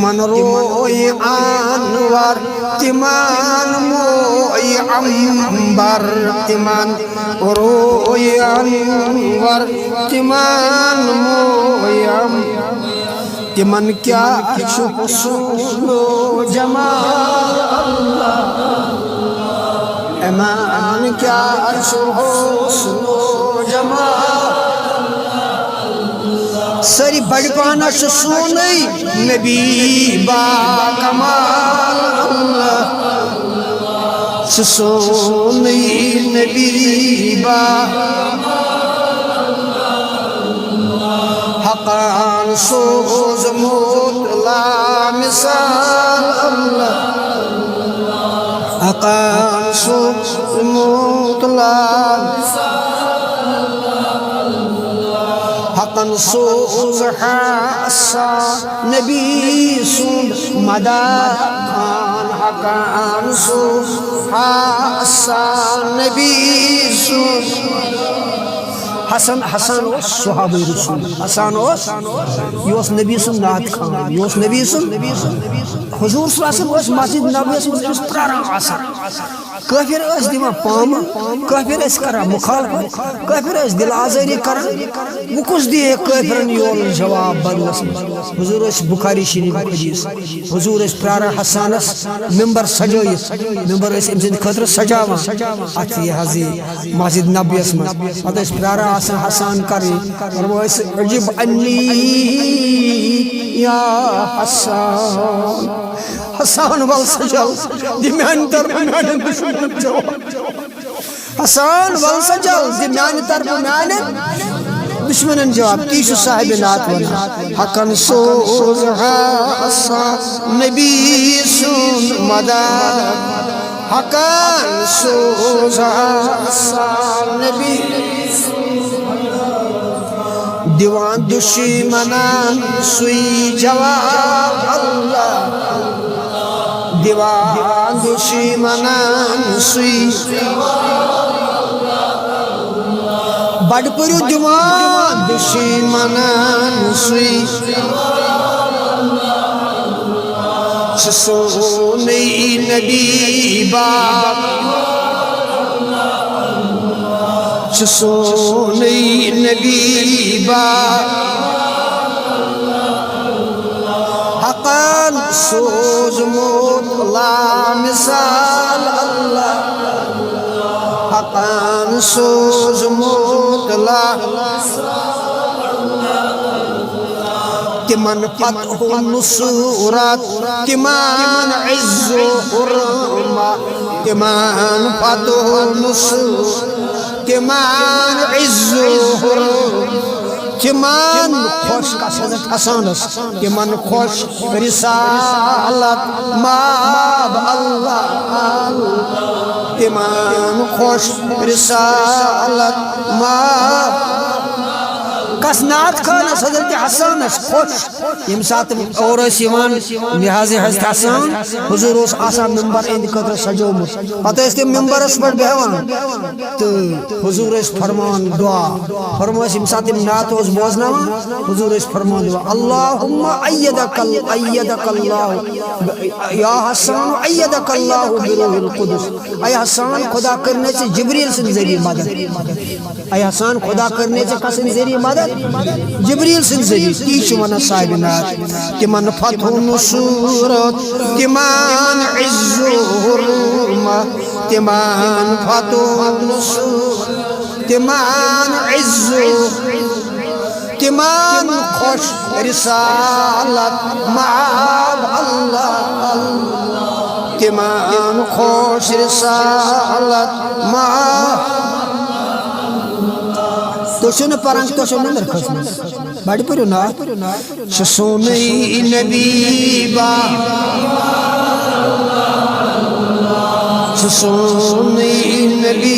तिमन रोय अनवर तिमन मोय अंबर तिमन रोय अनवर तिमन मोय तिमन क्या हुस्नो जमाल एमान क्या हुस्नो जमाल सरी बड़पाना सोने नबी बा कमाल सोने नबी बा हकान सोज मुतला मिसाल हकान सोज मुतला हकन सोज हासा नबी सुन मदा खान हकान सोज हासा नबी सुन हसन हसन सुहाबे रसूल हसन यह नबी सुन नात खान यह नबी सुन हुजूर सल्लल्लाहु अलैहि मस्जिद नबवियस मज प्रारान काफिर दिवान पाम काफिर करा मुखालफत काफिर दिल आजारी कर वो कुछ दिए काफिरन योल जवाब बदलस हुजूर बुखारी शरीफ हदीस हुजूर प्रारा हसनस मिंबर सजायित मिंबर अमि खतर सजावान अत यह मस्जिद नबवियस मज पे प्रारा हसन कर अजिब अन्नी या हसन हसन वल सजल दिम्यान तरफ म्यान दुश्मन जवाब हसन वल सजल दिम्यान तरफ म्यान दुश्मन जवाब ती साहिब नात वन हकन सोज हसन नबी सुन मदद हकन सोज हसन नबी दीवान दुश्मनान सुई जवाब अल्लाह दीवान दुश्मनान सुई बड़पुर दीवान दुश्मनान सुई सोने नबी बाप सोने नबी बा हकान सोज मुतला मिसाल अल्लाह हकान सोज मुतला तिमन फतह नुसरत तिमन इज्जो हुरमा तिमन फतह नुसरत तिमान इज्जो तिमान खुश कसरत हसनस तिमान खुश रिसालत माब अल्लाह तिमान खुश रिसालत माब कसनात खान हजरत हसन खुश यम सात और लिहाज हजरत हसन हुजूर मिंबर इंद खतर सजोमुत पे मिंबरस पे बेहान तो हुजूर फरमान दुआ फरमास यम सात नात बोजना हुजूर फरमान दुआ अल्लाहुम्मा अय्यदकल्लाह या हसन अय्यदकल्लाह बिरूहिल कुदस ऐ हसन खुदा करने से जिब्रील से जरिए मदद ऐ हसन खुदा करने से कस जरिए मदद जिब्रील से जरिए ती वन साहिब नात तिमन फतह नुसरत तिमान इज्जो हुरमा तिमान फतह नुसरत तिमान इज्जो तिमान खुश रिसालत माब अल्लाह तिमान खुश रिसालत माब तो परंग तो नंदर खसम बड़ी पर ना सोने नबी बा सोने नबी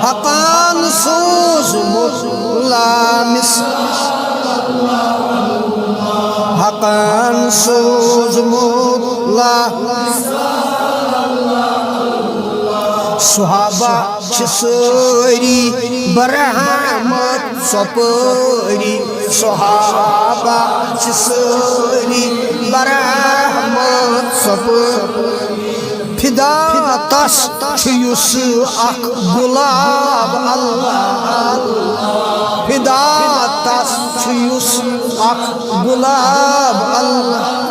हकान सोज मुतला हकान सोज मुतला सुहाबा सारी बरहमत सपरी सहाबा सारी बरहमत सपरी फिदा तस युस अख गुलाब अल्लाह फिदा तस युस अख गुलाब अल्लाह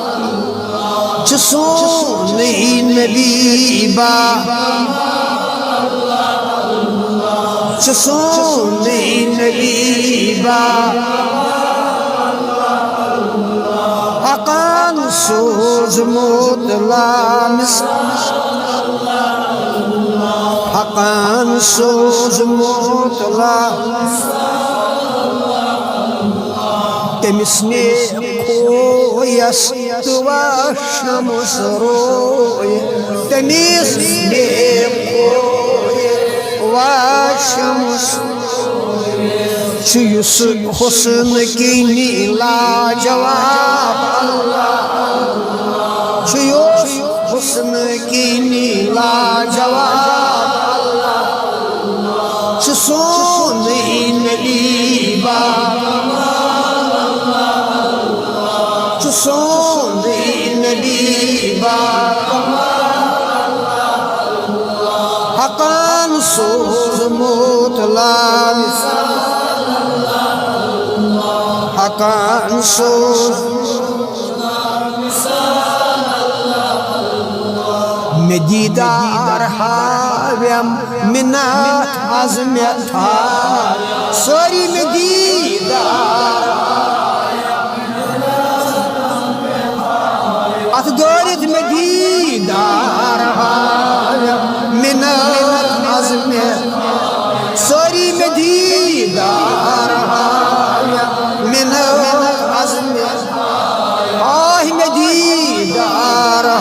सोन नबी बा सोन नबी बा हकान सोजमोत लामिस हकान सोजमोत लामिस तमिस ने खोयस तुवा शमस रोय तमिस ने खोयवा शमस युस हुस्न की लाजवाब अल्लाह युस हुस्न की लाजवाब सोन नबी बा सोन नबी बा हकान सोज मोतलाल हकान सोज में दीदार हाव्यम मिन्नत अज़मत सारी में दीदार अथ दौरत में दीदार मिन्नत अज़मत सारी में दीदार मिन्नत अज़मत आह में दीदार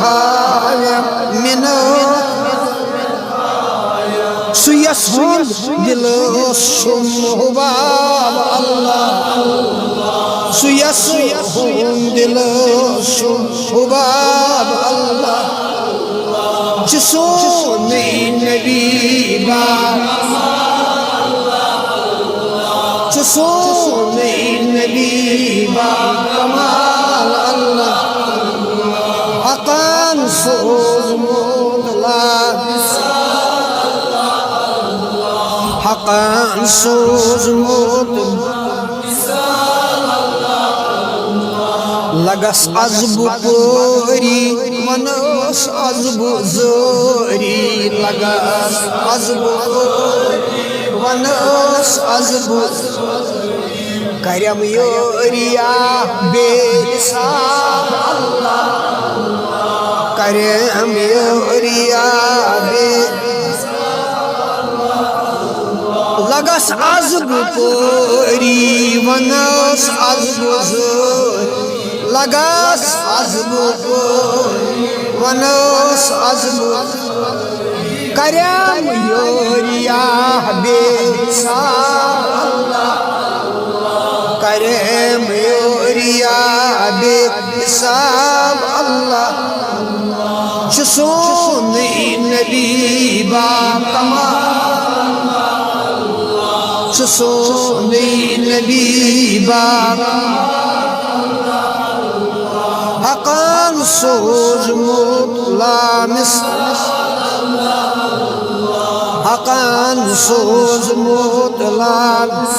सुयस दिल हुबाब अल्लाह सुयस दिल हुबाब अल्लाह सोन नबी बा सोन नबी बा कमाल अल्लाह हकान सोज मोतला हकान सोज मोत लगस अज़बु पोरी मनस अज़बु ज़ोरी लगस अज़बु मनस अज़बु करम योरिया बेसाब अल्लाह करम योरिया बे लगस अज़बु पोरी मनस अज़बु ज़ोरी लगस अज़बु वनस अज़बु करम योरिया बेसाब अल्लाह करम योरिया बेसाब अल्लाह सोन नबी बा कमाल सोन नबी बा हकान सोज मोतलामिस हकान सोज मोतलामिस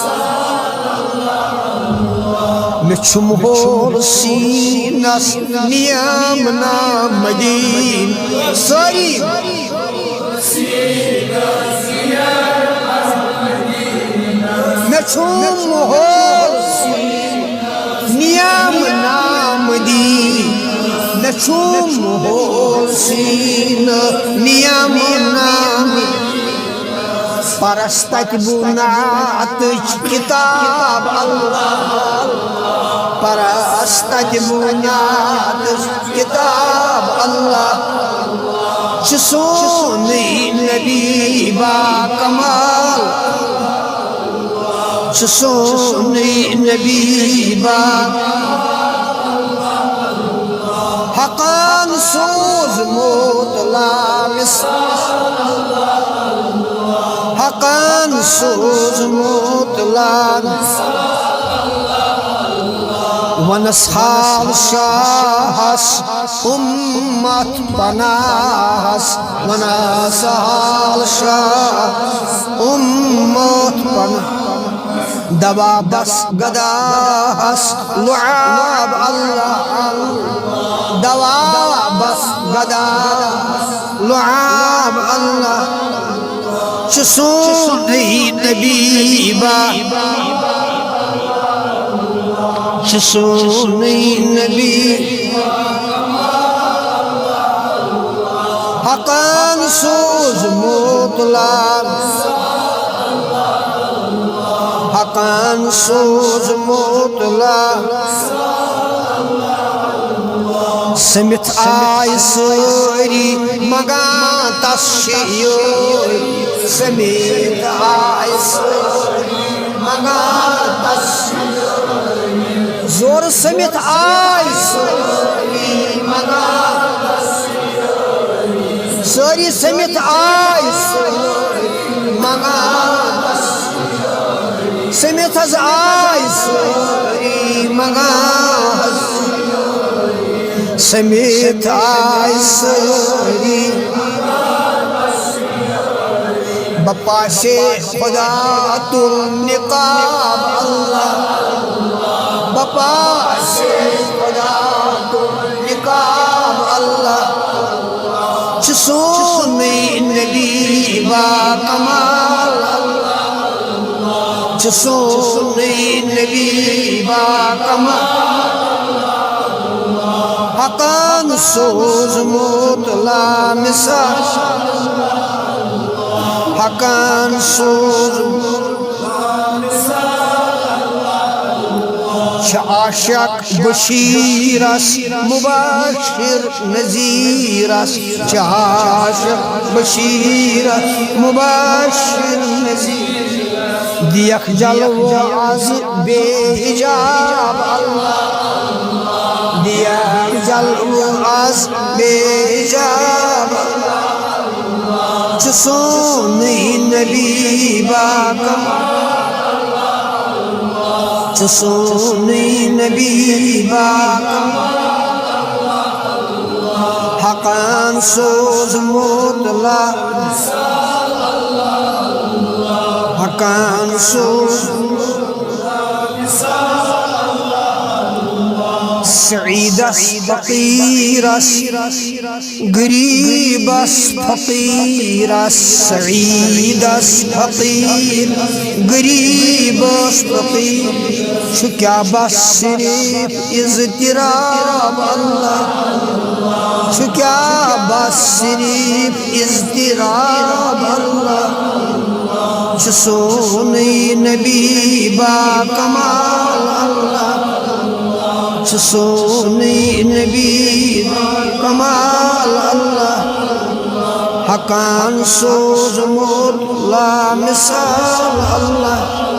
मिछुम होल सीनस नियमना मदीन सारी मिछुम होल नियमना मदीन नछुम होल सीन नियमना परस्तक बुनात किताब अल्लाह परस्तक बुनात किताब अल्लाह सोन नबी बा कमाल सोन नबी बा हकान सोज मोतलामिस हकान सोजमुत लान वनसाल शाहस उम्मत पनाहस वनसाल शाह उम्मत पनाह दवा बस गदाहस लुआब अल्लाह दवा बस गदा लुआब अल्लाह चुसून नबी बा चुसून नबी हकान सोज मुतलाब हकान सोज मुतलाब समित आय सारी मगान तस्योरी समित आय सारी मगान तस्योरी जोर समित आय सारी मगान तस्योरी सारी समित आय सारी मगान तस्योरी समित आय सारी मगान समेत आय सारी बप्पा से खुदा तुल निकाब अल्लाह बप्पा से खुदा तुल निकाब अल्लाह चुसून नबी बा कमाल अल्लाह चुसून नबी बा कमाल हकान सोज मुतला मिसाल हकान सोज आशक बशीरस मुबाशिर नजीरस आशक बशीरस मुबाशिर नजीर दियख जलवो आज बेहिजाब अल्लाह दिया जलवो आज बेहिजाब चुसून नबी बा चुसून नबी बा हकान सोज मुतला हकान सोज सईदस फकीरस गरीबस फकीरस सईदस फकीर गरीबस फकीर क्या बस सिर्फ इज़्तिराब अल्लाह क्या बस सिर्फ इज़्तिराब अल्लाह चुसून नबी बा कमाल अल्लाह चुसून नबी कमाल अल्लाह हकान सोज मुतला मिसाल अल्लाह